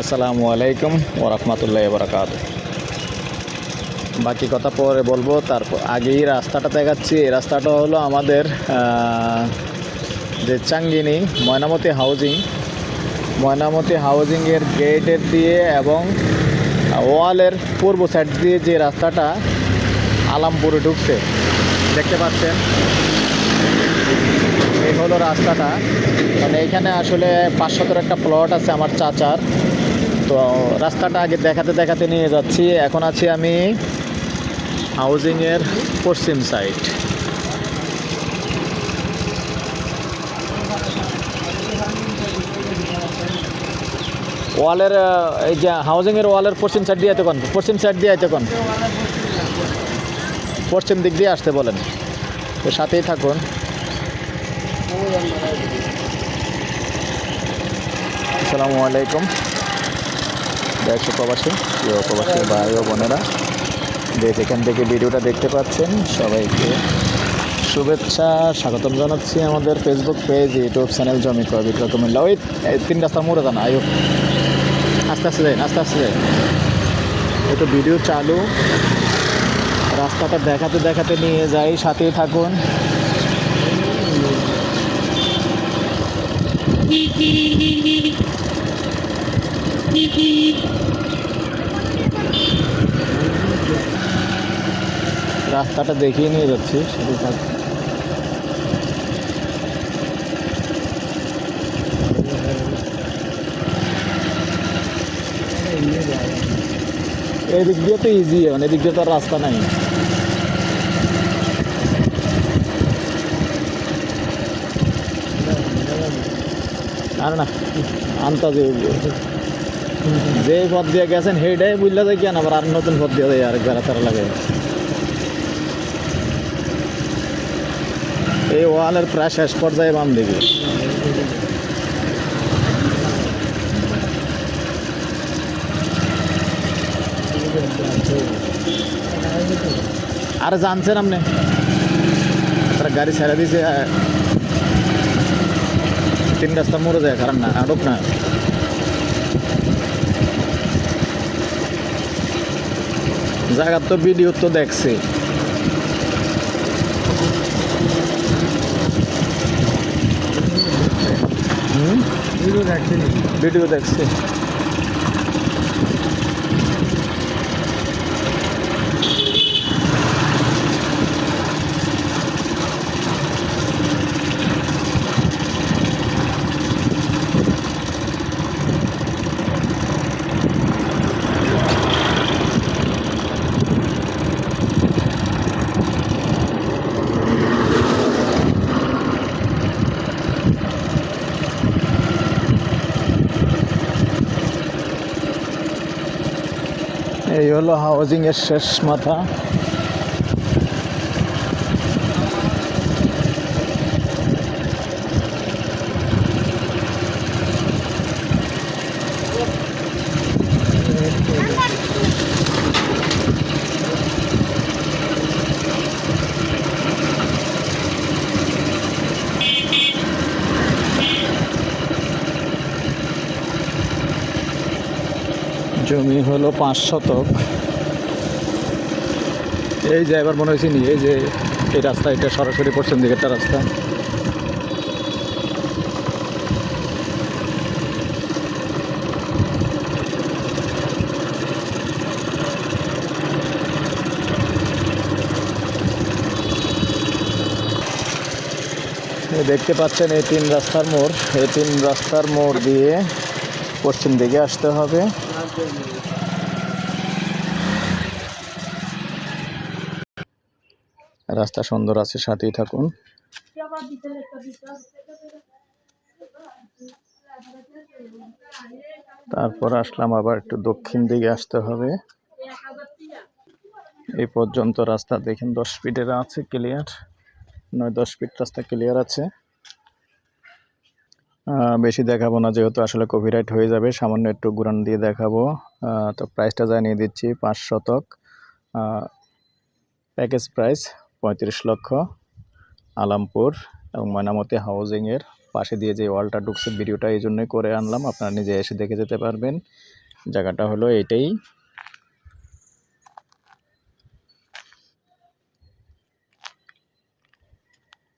আসসালামু আলাইকুম ওয়া রাহমাতুল্লাহি ওয়া বারাকাতুহু। বাকি কথা পরে বলবো। তারপর আগেই রাস্তাটা দেখাচ্ছি। এই রাস্তাটা হলো আমাদের যে চাঙ্গিনী ময়নামতি হাউজিংয়ের গেটের দিয়ে এবং ওয়ালের পূর্ব সাইড দিয়ে যে রাস্তাটা আলামপুরে ঢুকছে দেখতে পাচ্ছেন। এই হলো রাস্তাটা। মানে এখানে আসলে 500 একটা প্লট আছে আমার চাচার। তো রাস্তাটা আগে দেখাতে নিয়ে যাচ্ছি। এখন আছি আমি হাউজিংয়ের পশ্চিম সাইড। ওয়ালের এই যে হাউজিংয়ের ওয়ালের পশ্চিম সাইড দিয়ে আইতে কোন পশ্চিম দিক দিয়ে আসতে বলেন। তো সাথেই থাকুন। আসসালামু আলাইকুম দেশ প্রবাসী ভাই ও বোনেরা, যেখান থেকে ভিডিওটা দেখতে পাচ্ছেন সবাইকে শুভেচ্ছা স্বাগতম জানাচ্ছি আমাদের ফেসবুক পেজ, ইউটিউব চ্যানেল জমি ক্রয় বিক্রয় কুমিল্লা। ওই 3 রাস্তার মোড়ে জানা আয়ো, আস্তে আস্তে একটু ভিডিও চালু। রাস্তাটা দেখাতে নিয়ে যাই, সাথেই থাকুন। রাস্তাটা দেখিয়ে নিয়ে যাচ্ছি, সাথে থাকুন। এদিক দিয়ে তো ইজি, মানে এদিক দিয়ে তো রাস্তা নাই। আর না আন্তাজে যে পথ দিয়ে গেছেন হেডে বুঝলে যায় কেন, আবার আর নতুন পথ দিয়ে যায় আরেকবার তারা লাগে। এই ওয়ালের প্রায় শেষ পর্যায়ে বাম দিকে। আরে জানছেন আপনি, তারা গাড়ি ছেড়ে দিয়েছে 3 রাস্তা মোড়ে যায়, কারণ না আটক না। জায়গার তো ভিডিও তো দেখছি। ভিডিও দেখছি। এই হলো হাউজিংয়ের শেষ মাথা। জমি হলো 5 শতক। এই যে এবার মনে হয়েছে নি, এই যে এই রাস্তা, এটা সরাসরি পশ্চিম দিকে একটা রাস্তা। দেখতে পাচ্ছেন এই 3 রাস্তার মোড়। এই 3 রাস্তার মোড় দিয়ে পশ্চিম দিকে আসতে হবে। রাস্তা সুন্দর আছে, সাথেই থাকুন। তারপর আসলাম আবার একটু দক্ষিণ দিকে আসতে হবে। এই পর্যন্ত রাস্তা দেখেন 10 ফিটের আছে, ক্লিয়ার 9-10 ফিট রাস্তা ক্লিয়ার আছে। বেশি দেখাবো না, যেহেতু আসলে কপিরাইট হয়ে যাবে। সামান্য একটু গুরান দিয়ে দেখাবো। তো প্রাইসটা জানিয়ে দিচ্ছি। 5 শতক, প্যাকেজ প্রাইস 35 লক্ষ, আলামপুর এবং ময়নামতি হাউজিংয়ের পাশে দিয়ে যে ওয়ালটা ঢুকছে ভিডিওটা এই জন্যই করে আনলাম, আপনারা নিজে এসে দেখে যেতে পারবেন। জায়গাটা হলো এইটাই।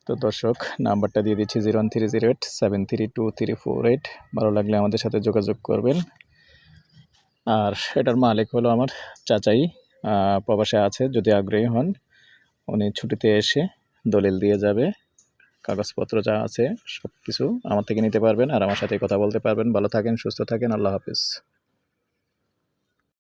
তো দর্শক নাম্বারটা দিয়ে দিচ্ছি 01308732348। ভালো লাগলে আমাদের সাথে যোগাযোগ করবেন। আর এটার মালিক হলো আমার চাচাই, প্রবাসে আছে। যদি আগ্রহী হন উনি ছুটিতে এসে দলিল দিয়ে যাবে, কাগজপত্র যা আছে সব কিছু আমার থেকে নিতে পারবেন আর আমার সাথে কথা বলতে পারবেন। ভালো থাকেন, সুস্থ থাকেন, আল্লাহ হাফিজ।